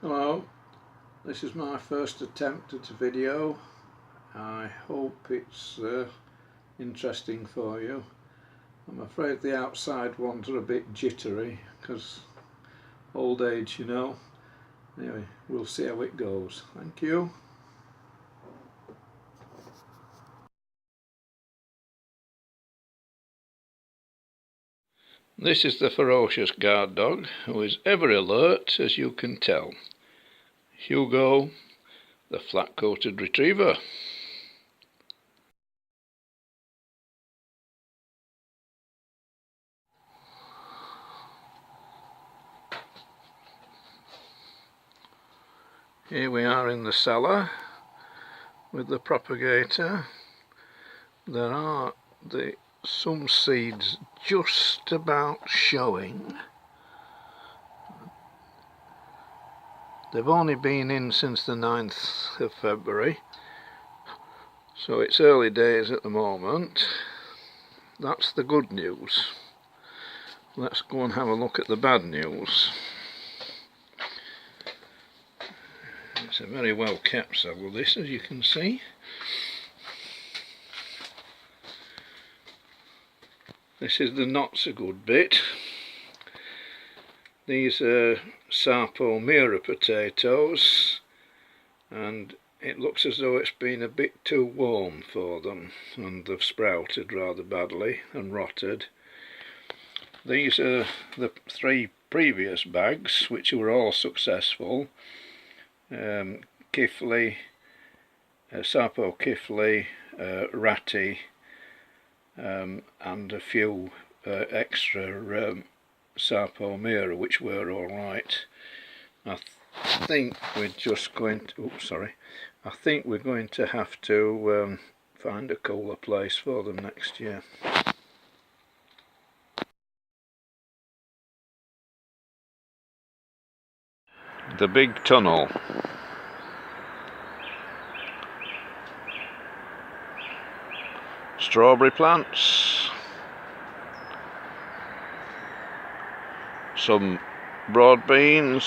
Hello, this is my first attempt at a video. I hope it's interesting for you. I'm afraid the outside ones are a bit jittery because old age, you know. Anyway, we'll see how it goes. Thank you. This is the ferocious guard dog, who is ever alert, as you can tell. Hugo, the flat-coated retriever. Here we are in the cellar with the propagator. There are some seeds just about showing. They've only been in since the 9th of February, so it's early days at the moment. That's the good news. Let's go and have a look at the bad news. It's a very well kept cellar, this, as you can see. This is the not so good bit. These are Sarpo Mira potatoes, and it looks as though it's been a bit too warm for them, and they've sprouted rather badly and rotted. These are the 3 previous bags, which were all successful. Kifley, Sarpo Kifley, Ratty, and a few extra Sarpo Mira, which were alright. I think we're just going to, I think we're going to have to find a cooler place for them next year. The big tunnel. Strawberry plants. Some broad beans.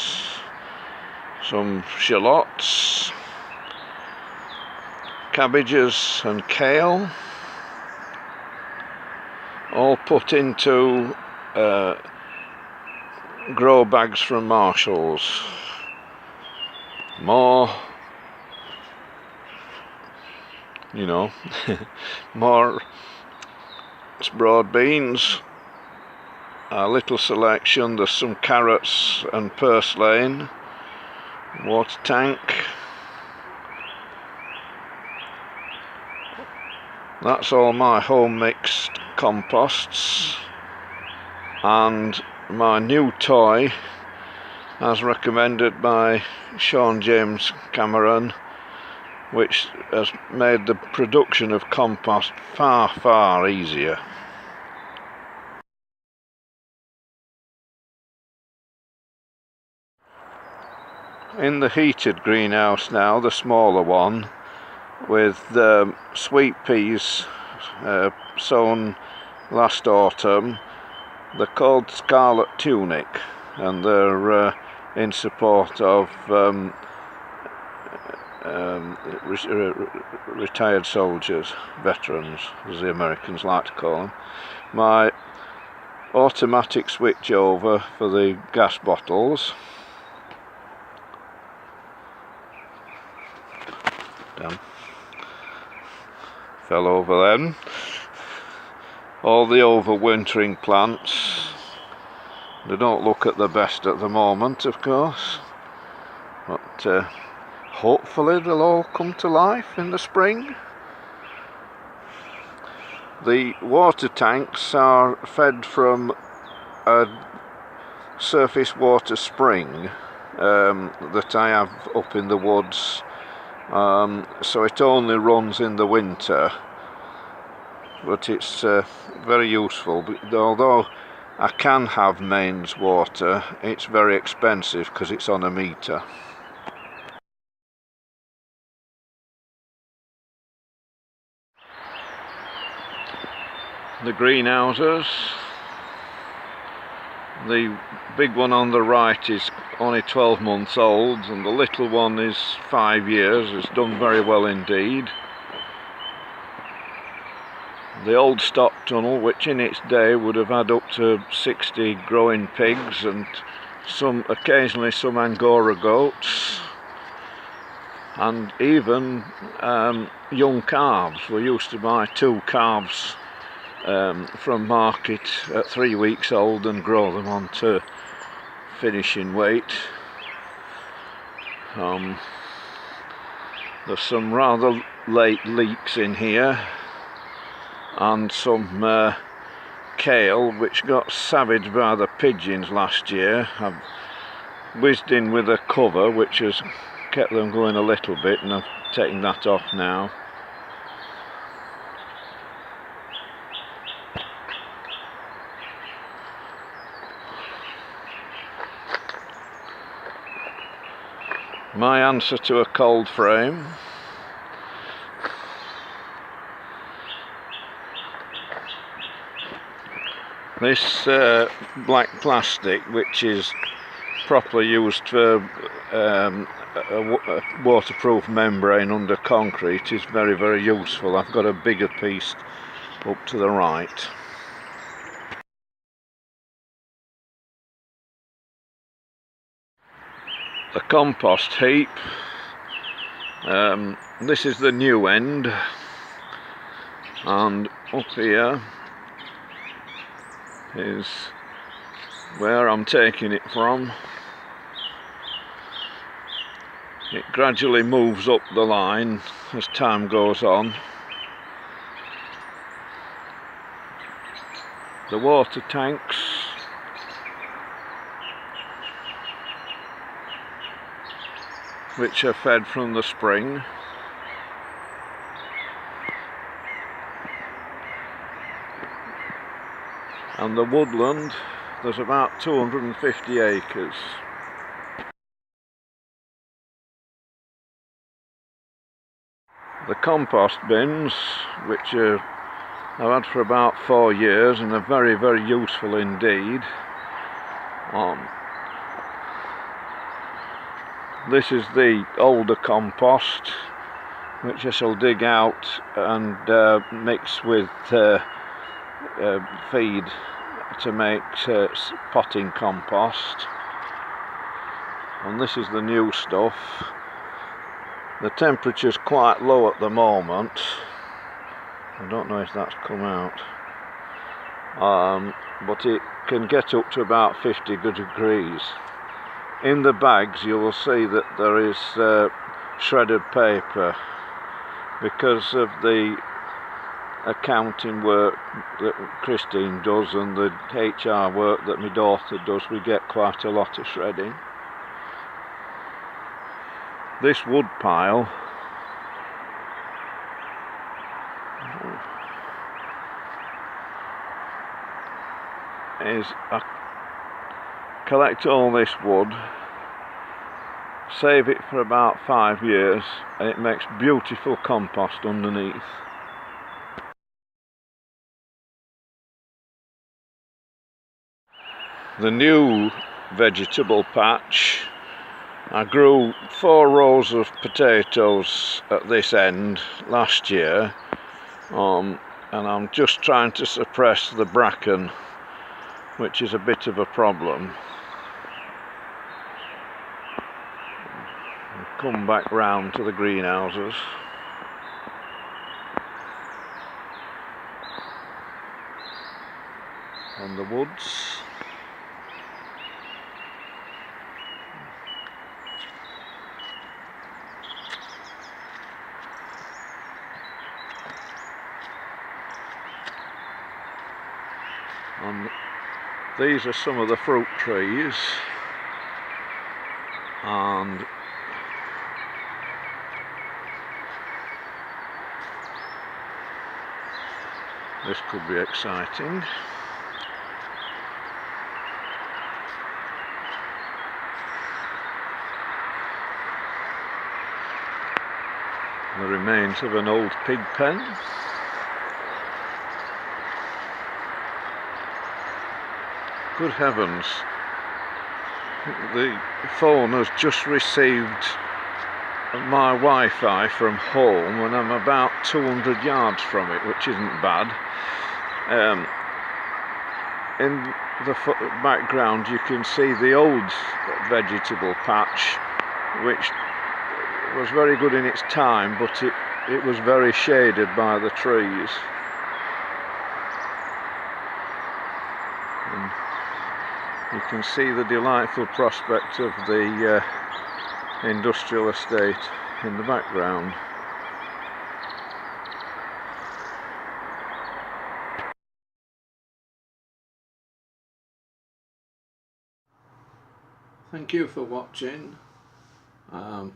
Some shallots. Cabbages and kale. All put into grow bags from Marshalls. More, you know, more broad beans, a little selection. There's some carrots and purslane, water tank. That's all my home mixed composts, and my new toy, as recommended by Sean James Cameron, which has made the production of compost far easier. In the heated greenhouse now, the smaller one, with sweet peas sown last autumn. They're called Scarlet Tunic, and they're in support of retired soldiers, veterans, as the Americans like to call them. My automatic switch over for the gas bottles. Damn. Fell over then. All the overwintering plants. They don't look at the best at the moment, of course, but hopefully they'll all come to life in the spring. The water tanks are fed from a surface water spring that I have up in the woods, so it only runs in the winter, but it's very useful. Although I can have mains water, it's very expensive because it's on a meter. The greenhouses, The big one on the right is only 12 months old, and the little one is 5 years. It's done very well indeed. The old stock tunnel, which in its day would have had up to 60 growing pigs and occasionally some Angora goats, and even young calves. We used to buy 2 calves from market at 3 weeks old and grow them on to finishing weight. There's some rather late leeks in here, and some kale which got savaged by the pigeons last year. I've whizzed in with a cover which has kept them going a little bit, and I've taken that off now. My answer to a cold frame. This black plastic, which is properly used for a waterproof membrane under concrete, is very, very useful. I've got a bigger piece up to the right. The compost heap. This is the new end, and up here is where I'm taking it from. It gradually moves up the line as time goes on. The water tanks, which are fed from the spring. And the woodland, there's about 250 acres. The compost bins, which I've had for about 4 years and are very, very useful indeed. This is the older compost, which I shall dig out and mix with feed to make potting compost. And this is the new stuff. The temperature's quite low at the moment. I don't know if that's come out, but it can get up to about 50 degrees. In the bags you will see that there is shredded paper. Because of the accounting work that Christine does and the HR work that my daughter does, we get quite a lot of shredding. This wood pile is, I collect all this wood, save it for about 5 years, and it makes beautiful compost underneath. The new vegetable patch, I grew 4 rows of potatoes at this end last year, and I'm just trying to suppress the bracken, which is a bit of a problem. Come back round to the greenhouses. And the woods. And these are some of the fruit trees, and this could be exciting. The remains of an old pig pen. Good heavens, the phone has just received my Wi-Fi from home and I'm about 200 yards from it, which isn't bad. In the background you can see the old vegetable patch, which was very good in its time, but it was very shaded by the trees. And you can see the delightful prospect of the industrial estate in the background. Thank you for watching. I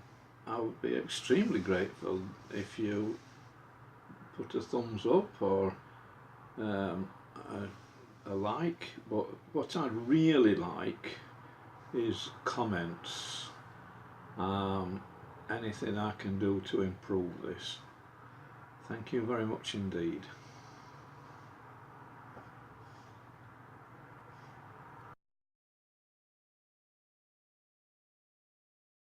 would be extremely grateful if you put a thumbs up or a like, but what I'd really like is comments. Anything I can do to improve this. Thank you very much indeed.